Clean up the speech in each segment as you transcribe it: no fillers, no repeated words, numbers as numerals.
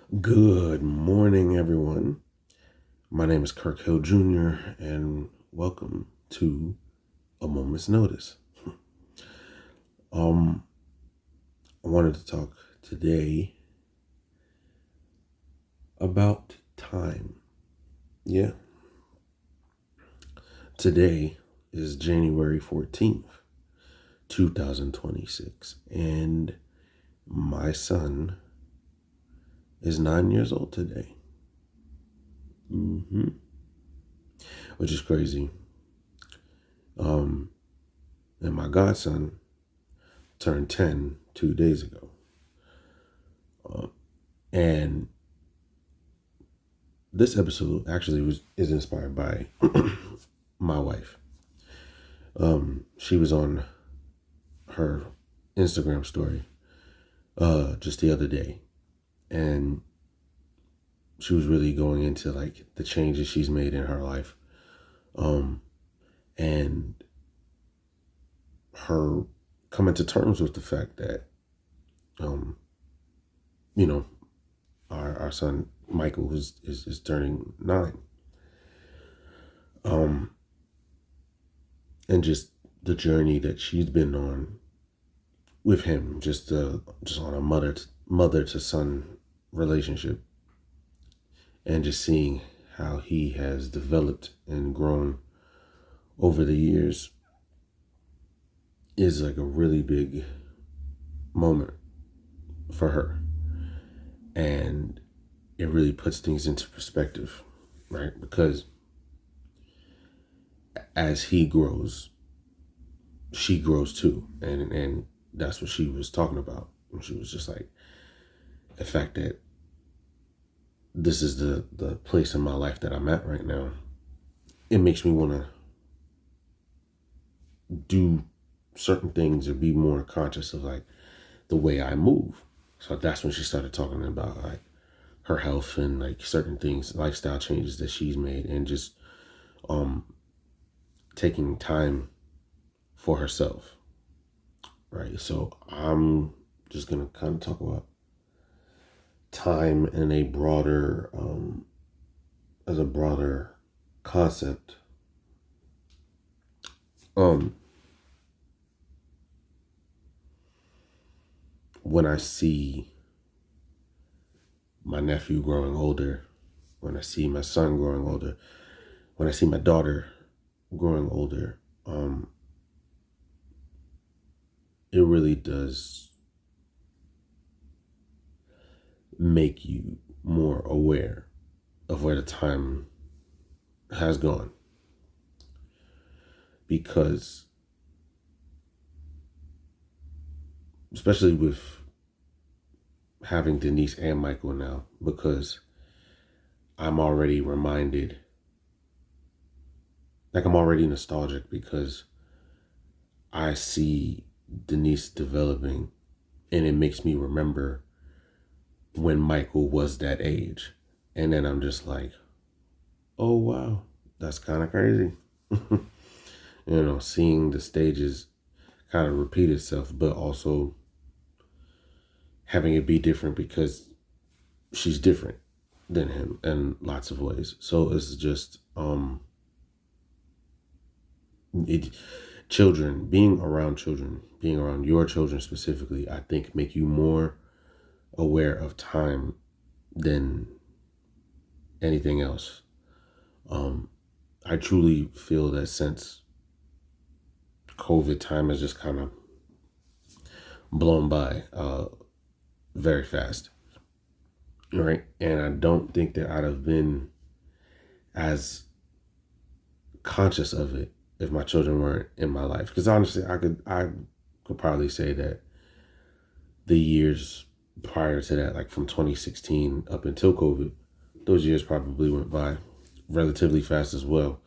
Good morning, everyone. My name is Kirk Hill Jr., and welcome to A Moment's Notice. I wanted to talk today about time. Yeah. Today is January 14th, 2026, and my son is 9 years old today. Which is crazy. And my godson turned 10 2 days ago. And this episode actually is inspired by my wife. She was on her Instagram story just the other day, and she was really going into like the changes she's made in her life, and her coming to terms with the fact that our son Michael is turning 9, and just the journey that she's been on with him, just on a mother to son relationship, and just seeing how he has developed and grown over the years is like a really big moment for her. And it really puts things into perspective, right? Because as he grows, she grows too. And that's what she was talking about. And she was just like, the fact that this is the place in my life that I'm at right now, it makes me want to do certain things or be more conscious of like the way I move. So that's when she started talking about like her health and like certain things, lifestyle changes that she's made, and just taking time for herself. Right. So I'm just gonna kind of talk about time in a broader as a broader concept. When I see my nephew growing older, when I see my son growing older, when I see my daughter growing older, it really does make you more aware of where the time has gone. Because especially with having Denise and Michael now, because I'm already reminded, like I'm already nostalgic, because I see Denise developing, and it makes me remember when Michael was that age. And then I'm just like, oh wow, that's kind of crazy. Seeing the stages kind of repeat itself, but also having it be different because she's different than him in lots of ways. So it's just being around your children specifically, I think make you more aware of time than anything else. I truly feel that since COVID, time has just kind of blown by very fast, right? And I don't think that I'd have been as conscious of it if my children weren't in my life. Because honestly, I could probably say that the years prior to that, like from 2016 up until COVID, those years probably went by relatively fast as well.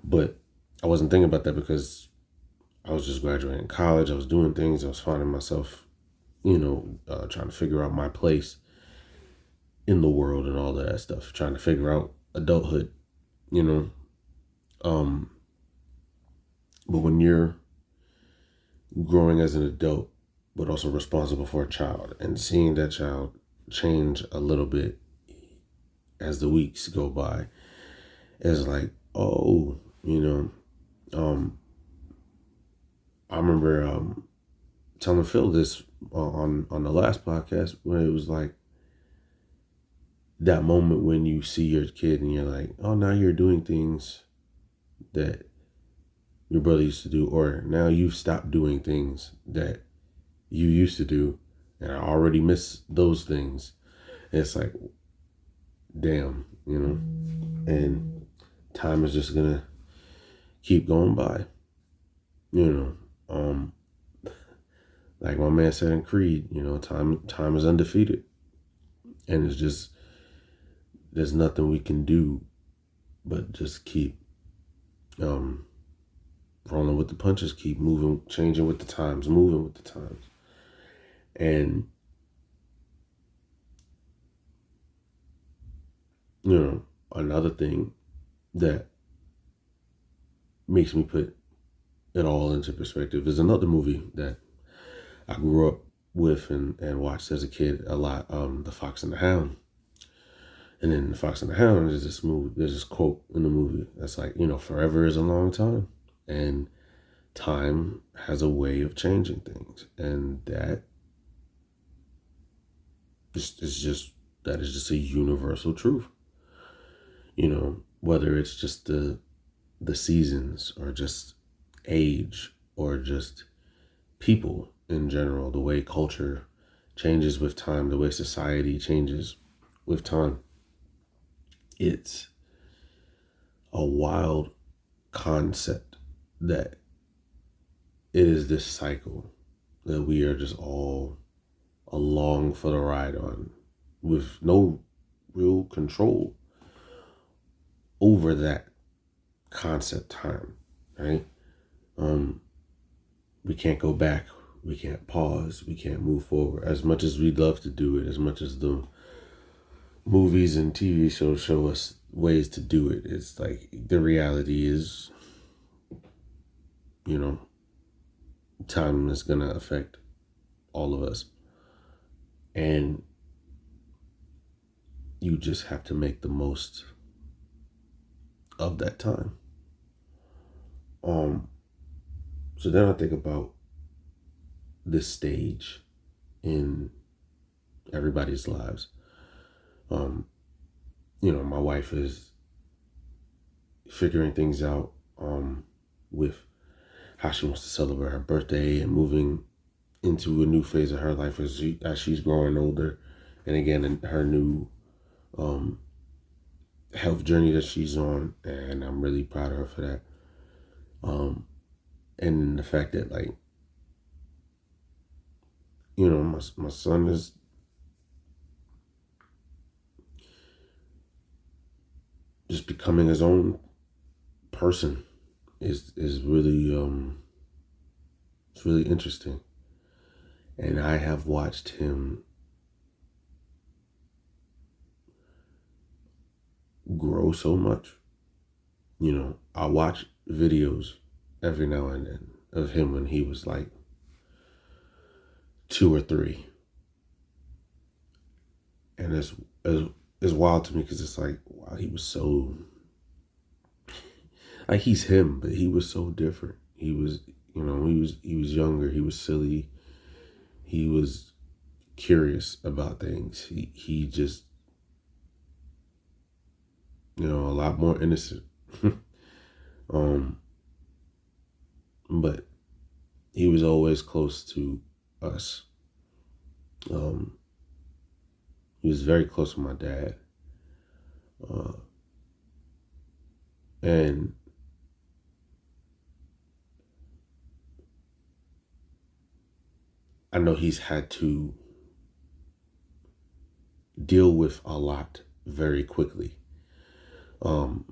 But I wasn't thinking about that because I was just graduating college. I was doing things. I was finding myself, trying to figure out my place in the world and all of that stuff, trying to figure out adulthood, But when you're growing as an adult, but also responsible for a child, and seeing that child change a little bit as the weeks go by. It's like, oh, I remember telling Phil this on the last podcast, when it was like that moment when you see your kid and you're like, oh, now you're doing things that your brother used to do, or now you've stopped doing things that you used to do, and I already miss those things. And it's like, damn, and time is just gonna keep going by, like my man said in Creed, time is undefeated, and it's just, there's nothing we can do but just keep rolling with the punches, keep moving, changing with the times, moving with the times. And another thing that makes me put it all into perspective is another movie that I grew up with and watched as a kid a lot, The Fox and the Hound. And in The Fox and the Hound, there's this quote in the movie that's like, forever is a long time. And time has a way of changing things. And that is just a universal truth. Whether it's just the seasons, or just age, or just people in general, the way culture changes with time, the way society changes with time. It's a wild concept that it is this cycle that we are just all along for the ride on, with no real control over that concept time, right? We can't go back, we can't pause, we can't move forward. As much as we'd love to do it, as much as the movies and TV shows show us ways to do it, it's like the reality is, time is gonna affect all of us. And you just have to make the most of that time. So then I think about this stage in everybody's lives. My wife is figuring things out with how she wants to celebrate her birthday, and moving into a new phase of her life as she's growing older, and again in her new health journey that she's on, and I'm really proud of her for that. And the fact that, like, my son is just becoming his own person is really it's really interesting. And I have watched him grow so much. I watch videos every now and then of him when he was like 2 or 3. And it's wild to me, because it's like, wow, he was so, like, he's him, but he was so different. He was, he was younger, he was silly, he was curious about things. He just, a lot more innocent. But he was always close to us. He was very close to my dad. And I know he's had to deal with a lot very quickly. And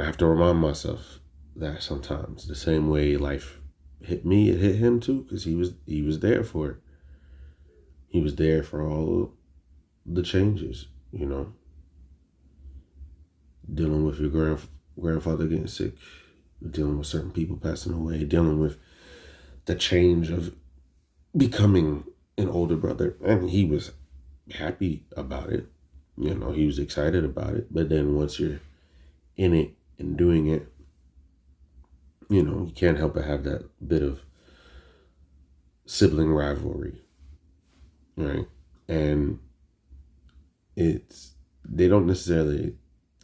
I have to remind myself that sometimes, the same way life hit me, it hit him too, because he was there for it. He was there for all the changes, dealing with your grandfather getting sick, dealing with certain people passing away, dealing with the change of becoming an older brother, and he was happy about it. He was excited about it. But then once you're in it and doing it, you can't help but have that bit of sibling rivalry, right? And they don't necessarily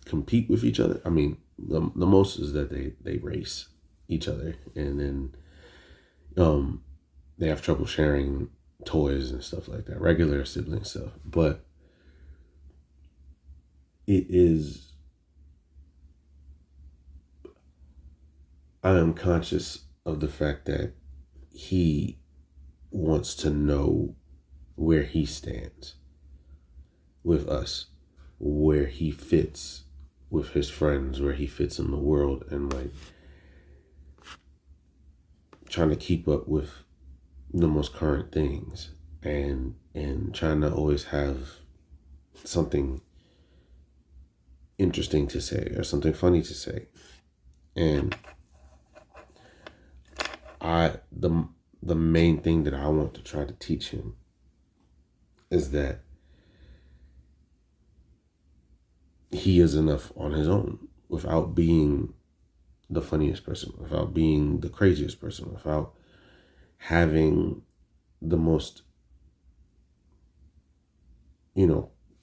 compete with each other. I mean, the most is that they race each other, and then they have trouble sharing toys and stuff like that, regular sibling stuff. But I am conscious of the fact that he wants to know where he stands with us, where he fits with his friends, where he fits in the world, and like trying to keep up with the most current things, and trying to always have something interesting to say or something funny to say. And the main thing that I want to try to teach him is that he is enough on his own without being the funniest person, without being the craziest person, without having the most,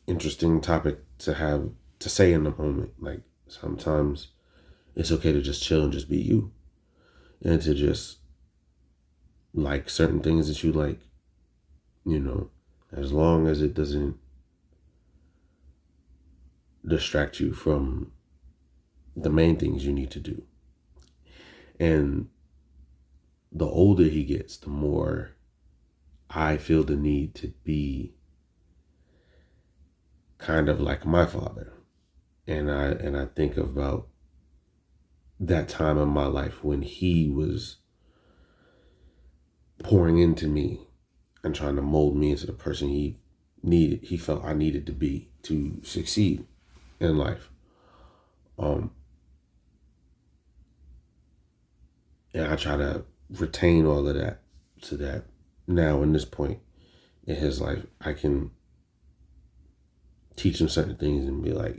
interesting topic to have to say in the moment. Like sometimes it's okay to just chill and just be you, and to just like certain things that you like, as long as it doesn't distract you from the main things you need to do. And the older he gets, the more I feel the need to be kind of like my father. And I think about that time in my life when he was pouring into me and trying to mold me into the person he felt I needed to be to succeed in life. And I try to retain all of that so that now in this point in his life, I can teach him certain things and be like,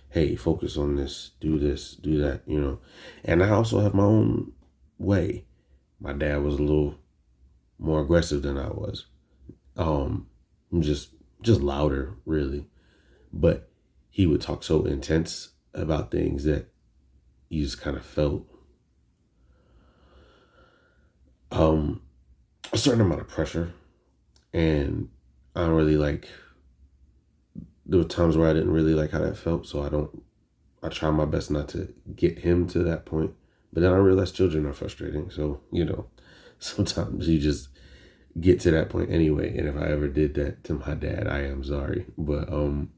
hey, focus on this, do that, And I also have my own way. My dad was a little more aggressive than I was. Just louder, really. But he would talk so intense about things that you just kind of felt a certain amount of pressure. And I don't really there were times where I didn't really like how that felt. So I try my best not to get him to that point. But then I realized children are frustrating. So, sometimes you just get to that point anyway. And if I ever did that to my dad, I am sorry. But, and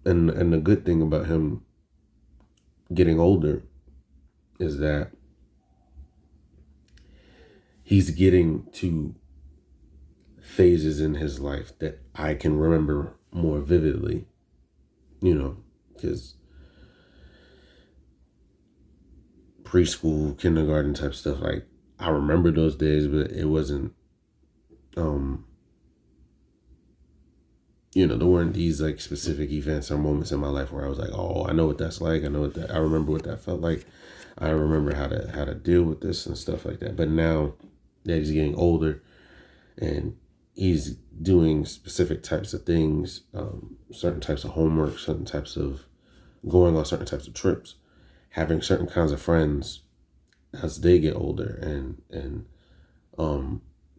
the good thing about him getting older is that he's getting to phases in his life that I can remember more vividly, because preschool, kindergarten type stuff, like I remember those days, but it wasn't, there weren't these like specific events or moments in my life where I was like, oh, I know what that's like. I remember what that felt like. I remember how to deal with this and stuff like that. But now that he's getting older and he's doing specific types of things, certain types of homework, certain types of going on certain types of trips, having certain kinds of friends as they get older, and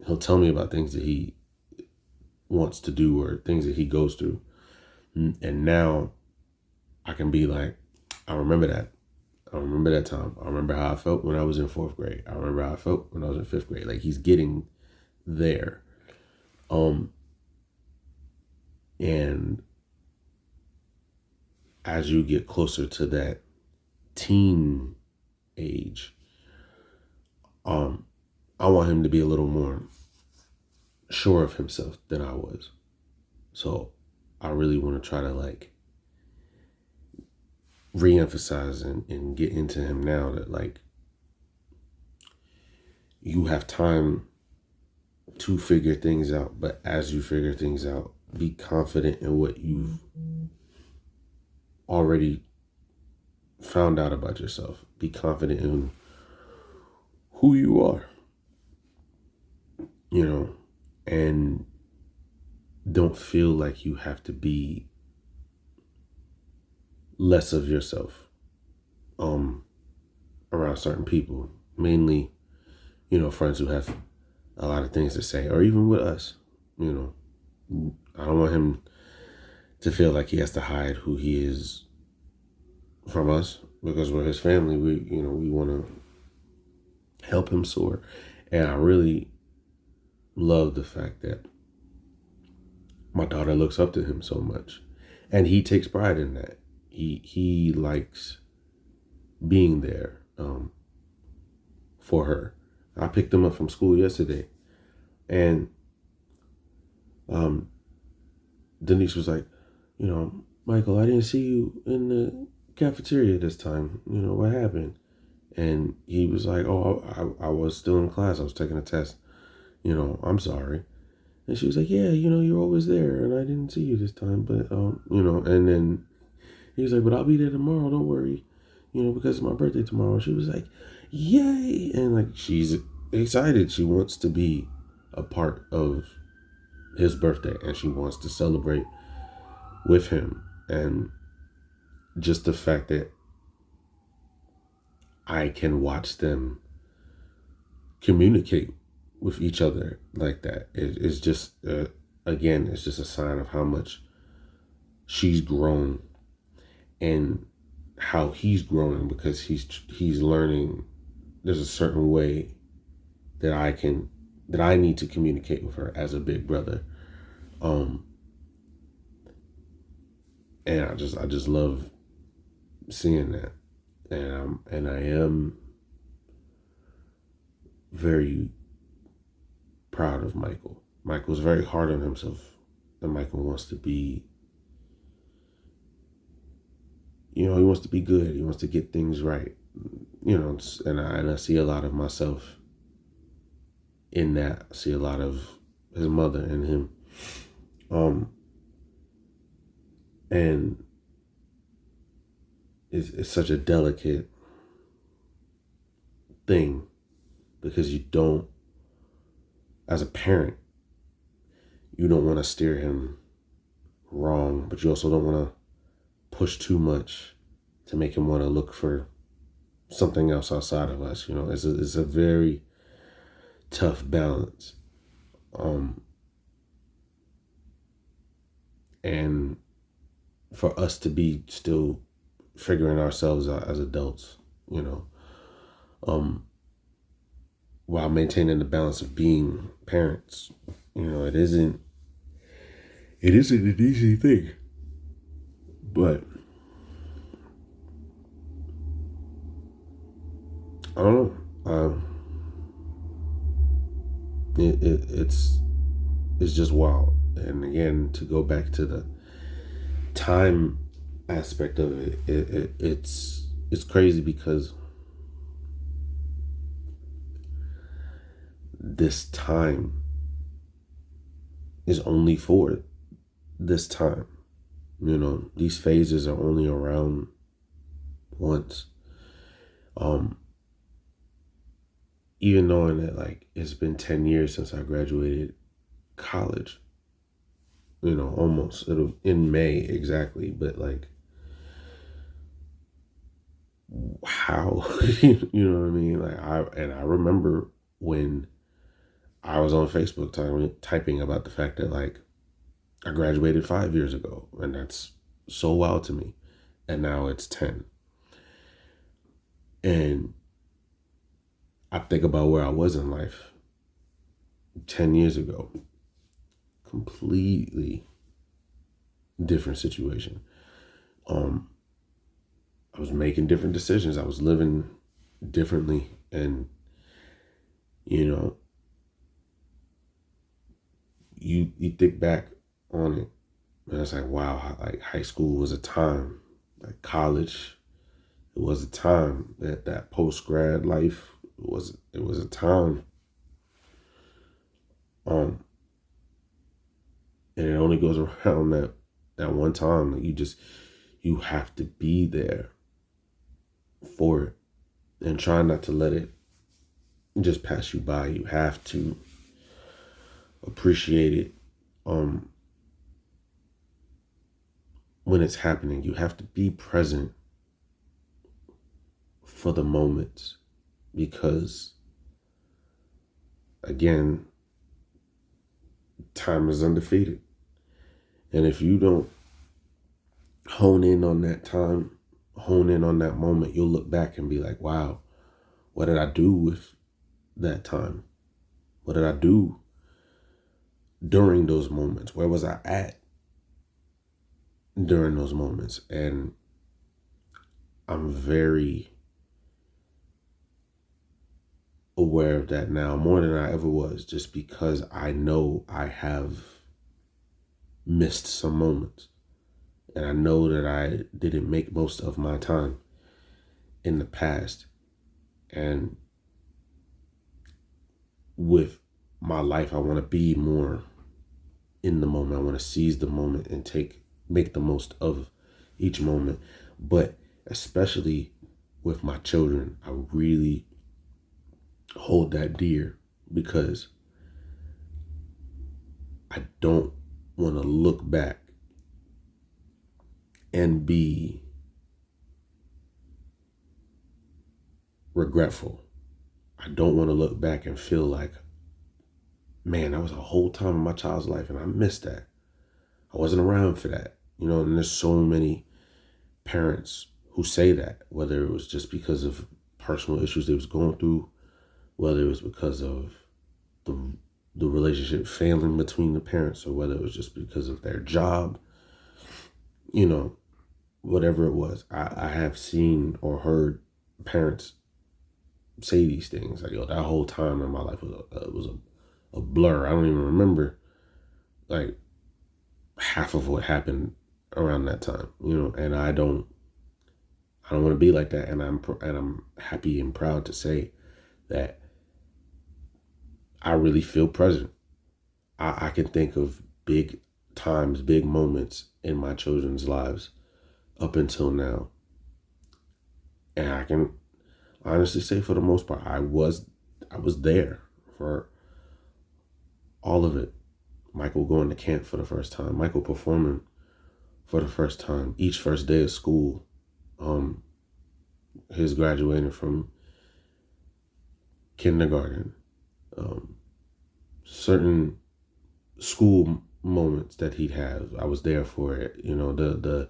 he'll tell me about things that he wants to do or things that he goes through. And now I can be like, I remember that. I remember that time. I remember how I felt when I was in 4th grade. I remember how I felt when I was in 5th grade. Like he's getting there. And as you get closer to that teen age, I want him to be a little more sure of himself than I was. So I really want to try to reemphasize and get into him now that you have time to figure things out. But as you figure things out, be confident in what you've already found out about yourself. Be confident in who you are, and don't feel like you have to be less of yourself around certain people, mainly, friends who have a lot of things to say, or even with us. I don't want him to feel like he has to hide who he is from us, because we're his family. We want to help him soar. And I really love the fact that my daughter looks up to him so much, and he takes pride in that. He likes being there for her. I picked him up from school yesterday, and Denise was like, Michael, I didn't see you in the cafeteria this time. What happened? And he was like, oh, I was still in class. I was taking a test. I'm sorry. And she was like, yeah, you're always there, and I didn't see you this time. But, and then he was like, but I'll be there tomorrow. Don't worry, because it's my birthday tomorrow. She was like, yay. And like, she's excited. She wants to be a part of his birthday, and she wants to celebrate with him. And just the fact that I can watch them communicate with each other like that is just, again, it's just a sign of how much she's grown and how he's growing, because he's learning there's a certain way that I need to communicate with her as a big brother. And I just love seeing that. And I am very proud of Michael. Michael's very hard on himself, and Michael wants to be, he wants to be good. He wants to get things right, and I see a lot of myself in that. I see a lot of his mother in him. And it's such a delicate thing, because you don't, as a parent, you don't want to steer him wrong, but you also don't want to push too much to make him want to look for something else outside of us. It's a very tough balance. And for us to be still figuring ourselves out as adults, while maintaining the balance of being parents. It isn't an easy thing, but I don't know. It's just wild. And again, to go back to the time aspect of it's crazy, because this time is only for this time. These phases are only around once. Even knowing that, like, it's been 10 years since I graduated college, almost, it'll in May exactly, but like, how, you know what I mean? Like, I remember when I was on Facebook typing about the fact that, like, I graduated 5 years ago, and that's so wild to me. And now it's 10. And I think about where I was in life 10 years ago. Completely different situation. I was making different decisions. I was living differently. And, you think back on it, and it's like, wow, like, high school was a time. Like, college, it was a time. That post-grad life, it was a time. Um, and it only goes around that one time. Like you have to be there for it and try not to let it just pass you by. You have to appreciate it. When it's happening, you have to be present for the moments, because again, time is undefeated. And if you don't hone in on that time, hone in on that moment, you'll look back and be like, wow, what did I do with that time? What did I do during those moments? Where was I at during those moments? And I'm very aware of that now, more than I ever was, just because I know I have missed some moments. And I know that I didn't make most of my time in the past. And with my life, I want to be more in the moment. I want to seize the moment and make the most of each moment. But especially with my children, I really hold that dear, because I don't want to look back and be regretful. I don't want to look back and feel like, man, that was a whole time in my child's life and I missed that. I wasn't around for that. And there's so many parents who say that, whether it was just because of personal issues they was going through, whether it was because of the relationship failing between the parents, or whether it was just because of their job, whatever it was. I have seen or heard parents say these things like, yo, that whole time in my life was a blur. I don't even remember like half of what happened around that time, and I don't want to be like that. And I'm happy and proud to say that I really feel present. I can think of big times, big moments in my children's lives up until now. And I can honestly say, for the most part, I was there for all of it. Michael going to camp for the first time, Michael performing for the first time, each first day of school, his graduating from kindergarten, certain school moments that he'd have. I was there for it. The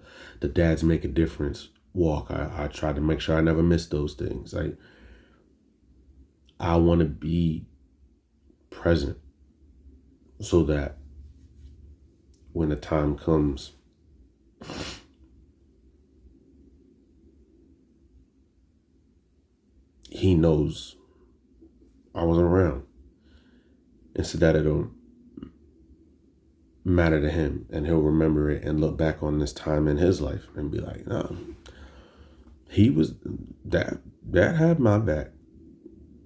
Dads Make a Difference walk. I tried to make sure I never missed those things. I want to be present so that when the time comes, he knows I was around, and so that it'll matter to him, and he'll remember it and look back on this time in his life and be like, no, he was Dad had my back.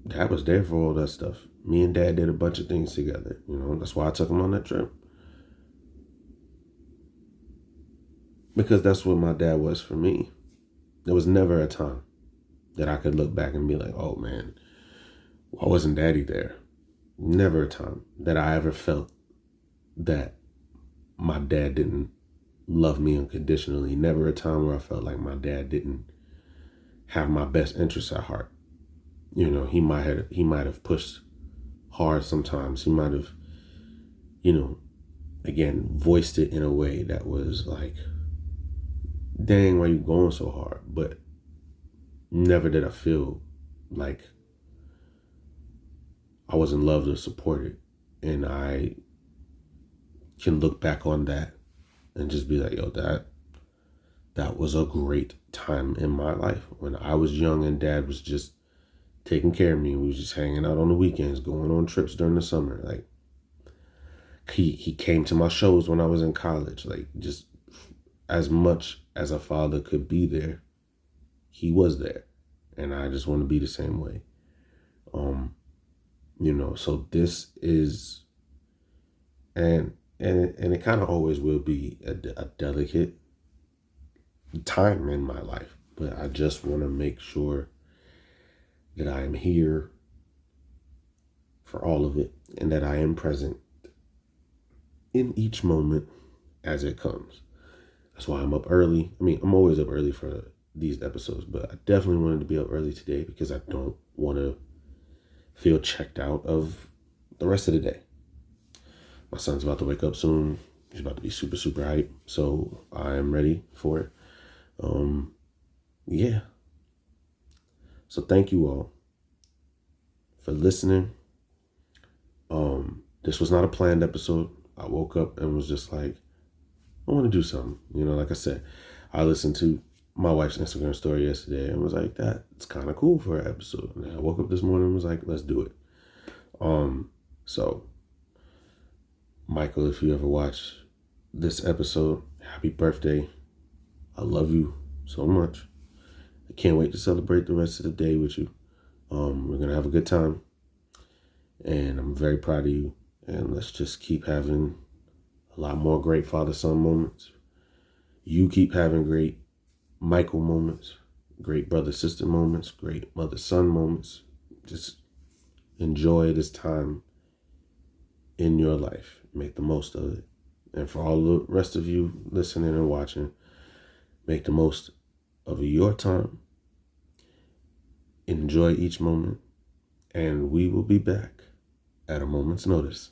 Dad was there for all that stuff. Me and Dad did a bunch of things together. That's why I took him on that trip, because that's what my dad was for me. There was never a time that I could look back and be like, oh man, why wasn't Daddy there? Never a time that I ever felt that my dad didn't love me unconditionally. Never a time where I felt like my dad didn't have my best interests at heart. He might have pushed hard sometimes. He might have, again, voiced it in a way that was like, dang, why you going so hard? But never did I feel like I wasn't loved or supported. And I can look back on that and just be like, yo, that was a great time in my life when I was young and Dad was just taking care of me. We was just hanging out on the weekends, going on trips during the summer. Like he came to my shows when I was in college. Like, just as much as a father could be there, he was there. And I just want to be the same way. So this is and it kind of always will be a delicate time in my life, but I just want to make sure that I am here for all of it and that I am present in each moment as it comes. That's why I'm up early. I mean, I'm always up early for these episodes, but I definitely wanted to be up early today because I don't want to feel checked out of the rest of the day. My son's about to wake up soon. He's about to be super, super hype. So I'm ready for it. Yeah. So thank you all for listening. This was not a planned episode. I woke up and was just like, I want to do something. You know, like I said, I listened to my wife's Instagram story yesterday and was like, that's kind of cool for an episode. And I woke up this morning and was like, let's do it. So Michael, if you ever watch this episode, happy birthday. I love you so much. I can't wait to celebrate the rest of the day with you. We're going to have a good time. And I'm very proud of you. And let's just keep having a lot more great father-son moments. You keep having great Michael moments, great brother-sister moments, great mother-son moments. Just enjoy this time in your life. Make the most of it. And for all the rest of you listening and watching, make the most of your time. Enjoy each moment. And we will be back at a moment's notice.